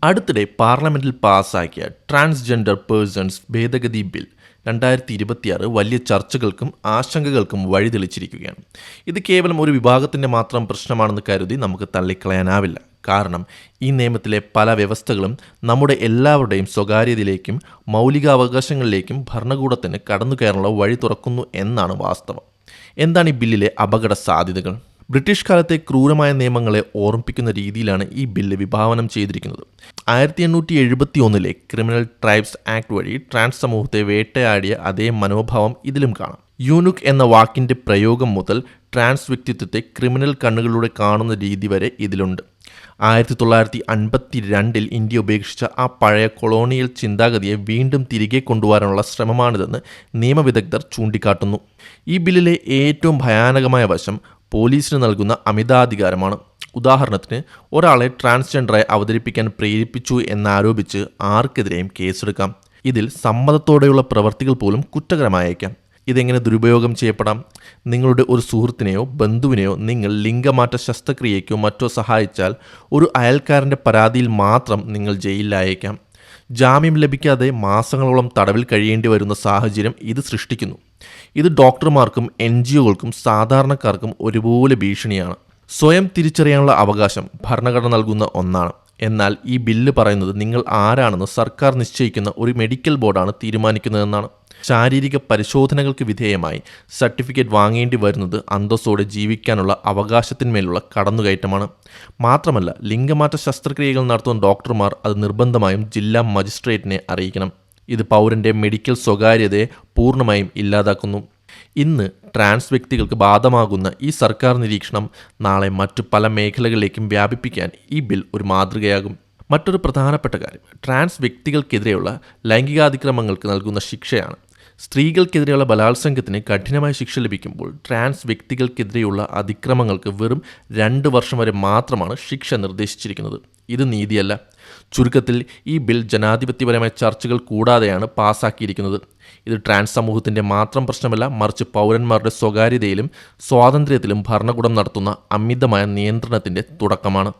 അടുത്തിടെ പാർലമെന്റിൽ പാസാക്കിയ ട്രാൻസ്ജെൻഡർ പേഴ്സൺസ് ഭേദഗതി ബിൽ 2026 വലിയ ചർച്ചകൾക്കും ആശങ്കകൾക്കും വഴിതെളിച്ചിരിക്കുകയാണ്. ഇത് കേവലം ഒരു വിഭാഗത്തിൻ്റെ മാത്രം പ്രശ്നമാണെന്ന് കരുതി നമുക്ക് തള്ളിക്കളയാനാവില്ല. കാരണം ഈ നിയമത്തിലെ പല വ്യവസ്ഥകളും നമ്മുടെ എല്ലാവരുടെയും സ്വകാര്യതയിലേക്കും മൗലികാവകാശങ്ങളിലേക്കും ഭരണകൂടത്തിന് കടന്നുകയറാനുള്ള വഴി തുറക്കുന്നു എന്നാണ് വാസ്തവം. എന്താണ് ഈ ബില്ലിലെ അപകട സാധ്യതകൾ? ബ്രിട്ടീഷ് കാലത്തെ ക്രൂരമായ നിയമങ്ങളെ ഓർമ്മിപ്പിക്കുന്ന രീതിയിലാണ് ഈ ബില്ല് വിഭാവനം ചെയ്തിരിക്കുന്നത്. 1871 ക്രിമിനൽ ട്രൈബ്സ് ആക്ട് വഴി ട്രാൻസ് സമൂഹത്തെ വേട്ടയാടിയ അതേ മനോഭാവം ഇതിലും കാണാം. യൂനുക് എന്ന വാക്കിൻ്റെ പ്രയോഗം മുതൽ ട്രാൻസ് വ്യക്തിത്വത്തെ ക്രിമിനൽ കണ്ണുകളിലൂടെ കാണുന്ന രീതി വരെ ഇതിലുണ്ട്. 1952 ഇന്ത്യ ഉപേക്ഷിച്ച ആ പഴയ കൊളോണിയൽ ചിന്താഗതിയെ വീണ്ടും തിരികെ കൊണ്ടുവരാനുള്ള ശ്രമമാണിതെന്ന് നിയമവിദഗ്ധർ ചൂണ്ടിക്കാട്ടുന്നു. ഈ ബില്ലിലെ ഏറ്റവും ഭയാനകമായ വശം പോലീസിന് നൽകുന്ന അമിതാധികാരമാണ്. ഉദാഹരണത്തിന്, ഒരാളെ ട്രാൻസ്ജെൻഡറായി അവതരിപ്പിക്കാൻ പ്രേരിപ്പിച്ചു എന്നാരോപിച്ച് ആർക്കെതിരെയും കേസെടുക്കാം. ഇതിൽ സമ്മതത്തോടെയുള്ള പ്രവർത്തികൾ പോലും കുറ്റകരമായേക്കാം. ഇതെങ്ങനെ ദുരുപയോഗം ചെയ്യപ്പെടാം? നിങ്ങളുടെ ഒരു സുഹൃത്തിനെയോ ബന്ധുവിനെയോ നിങ്ങൾ ലിംഗമാറ്റ ശസ്ത്രക്രിയയ്ക്കോ മറ്റോ സഹായിച്ചാൽ ഒരു അയൽക്കാരൻ്റെ പരാതിയിൽ മാത്രം നിങ്ങൾ ജയിലിലായേക്കാം. ജാമ്യം ലഭിക്കാതെ മാസങ്ങളോളം തടവിൽ കഴിയേണ്ടി വരുന്ന സാഹചര്യം ഇത് സൃഷ്ടിക്കുന്നു. ഇത് ഡോക്ടർമാർക്കും NGOകൾക്കും സാധാരണക്കാർക്കും ഒരുപോലെ ഭീഷണിയാണ്. സ്വയം തിരിച്ചറിയാനുള്ള അവകാശം ഭരണഘടന നൽകുന്ന ഒന്നാണ്. എന്നാൽ ഈ ബില്ല് പറയുന്നത് നിങ്ങൾ ആരാണെന്ന് സർക്കാർ നിശ്ചയിക്കുന്ന ഒരു മെഡിക്കൽ ബോർഡാണ് തീരുമാനിക്കുന്നതെന്നാണ്. ശാരീരിക പരിശോധനകൾക്ക് വിധേയമായി സർട്ടിഫിക്കറ്റ് വാങ്ങേണ്ടി വരുന്നത് അന്തസ്സോടെ ജീവിക്കാനുള്ള അവകാശത്തിന്മേലുള്ള കടന്നുകയറ്റമാണ്. മാത്രമല്ല, ലിംഗമാറ്റ ശസ്ത്രക്രിയകൾ നടത്തുന്ന ഡോക്ടർമാർ അത് നിർബന്ധമായും ജില്ലാ മജിസ്ട്രേറ്റിനെ അറിയിക്കണം. ഇത് പൗരൻ്റെ മെഡിക്കൽ സ്വകാര്യതയെ പൂർണ്ണമായും ഇല്ലാതാക്കുന്നു. ഇന്ന് ട്രാൻസ് വ്യക്തികൾക്ക് ബാധകമാകുന്ന ഈ സർക്കാർ നിരീക്ഷണം നാളെ മറ്റു പല മേഖലകളിലേക്കും വ്യാപിപ്പിക്കാൻ ഈ ബിൽ ഒരു മാതൃകയാകും. മറ്റൊരു പ്രധാനപ്പെട്ട കാര്യം ട്രാൻസ് വ്യക്തികൾക്കെതിരെയുള്ള ലൈംഗികാതിക്രമങ്ങൾക്ക് നൽകുന്ന ശിക്ഷയാണ്. സ്ത്രീകൾക്കെതിരെയുള്ള ബലാത്സംഗത്തിന് കഠിനമായ ശിക്ഷ ലഭിക്കുമ്പോൾ ട്രാൻസ് വ്യക്തികൾക്കെതിരെയുള്ള അതിക്രമങ്ങൾക്ക് വെറും 2 വർഷം വരെ മാത്രമാണ് ശിക്ഷ നിർദ്ദേശിച്ചിരിക്കുന്നത്. ഇത് നീതിയല്ല. ചുരുക്കത്തിൽ ഈ ബിൽ ജനാധിപത്യപരമായ ചർച്ചകൾ കൂടാതെയാണ് പാസാക്കിയിരിക്കുന്നത്. ഇത് ട്രാൻസ് സമൂഹത്തിൻ്റെ മാത്രം പ്രശ്നമല്ല, മറിച്ച് പൗരന്മാരുടെ സ്വകാര്യതയിലും സ്വാതന്ത്ര്യത്തിലും ഭരണകൂടം നടത്തുന്ന അമിതമായ നിയന്ത്രണത്തിൻ്റെ തുടക്കമാണ്.